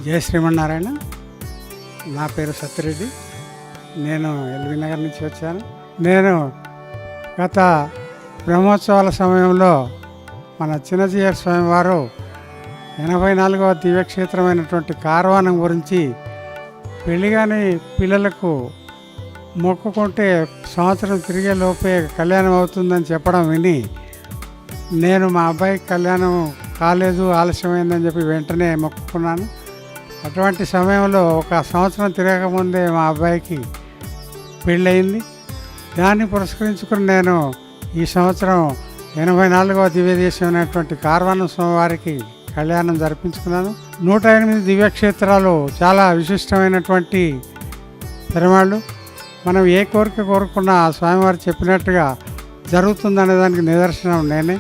జయ శ్రీమన్నారాయణ. నా పేరు సత్యరెడ్డి. నేను ఎల్బీ నగర్ నుంచి వచ్చాను. నేను గత బ్రహ్మోత్సవాల సమయంలో మన చిన్నజీయర్ స్వామి వారు 84వ దివ్యక్షేత్రమైనటువంటి కార్వానం గురించి పెళ్ళిగాని పిల్లలకు మొక్కుకుంటే సంవత్సరం తిరిగే లోపే కళ్యాణం అవుతుందని చెప్పడం విని నేను మా అబ్బాయికి కళ్యాణం కాలేదు, ఆలస్యమైందని చెప్పి వెంటనే మొక్కుకున్నాను. అటువంటి సమయంలో ఒక సంవత్సరం తిరగకముందే మా అబ్బాయికి పెళ్ళయింది. దాన్ని పురస్కరించుకుని నేను ఈ సంవత్సరం 84వ దివ్యదేశమైనటువంటి కార్వానం స్వామివారికి కళ్యాణం జరిపించుకున్నాను. 108 దివ్యక్షేత్రాలు చాలా విశిష్టమైనటువంటి పెరుమాళ్ళు. మనం ఏ కోరిక కోరుకున్నా ఆ స్వామివారు చెప్పినట్టుగా జరుగుతుందనే దానికి నిదర్శనం నేనే.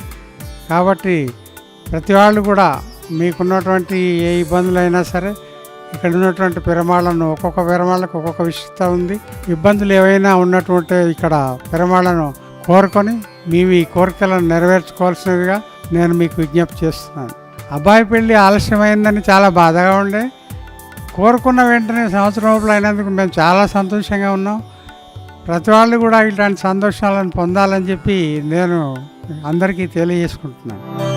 కాబట్టి ప్రతి వాళ్ళు కూడా మీకున్నటువంటి ఏ ఇబ్బందులైనా సరే ఇక్కడ ఉన్నటువంటి పెరుమాళ్ళను, ఒక్కొక్క పెరుమాళ్ళకు ఒక్కొక్క విశిష్టత ఉంది. ఇబ్బందులు ఏవైనా ఉన్నటువంటి ఇక్కడ పెరుమాళ్ళను కోరుకొని మీ కోరికలను నెరవేర్చుకోవాల్సినదిగా నేను మీకు విజ్ఞప్తి చేస్తున్నాను. అబ్బాయి పెళ్ళి ఆలస్యమైందని చాలా బాధగా ఉండే, కోరుకున్న వెంటనే సంవత్సరం లోపల అయినందుకు మేము చాలా సంతోషంగా ఉన్నాం. ప్రతి వాళ్ళు కూడా ఇలాంటి సంతోషాలను పొందాలని చెప్పి నేను అందరికీ తెలియజేసుకుంటున్నాను.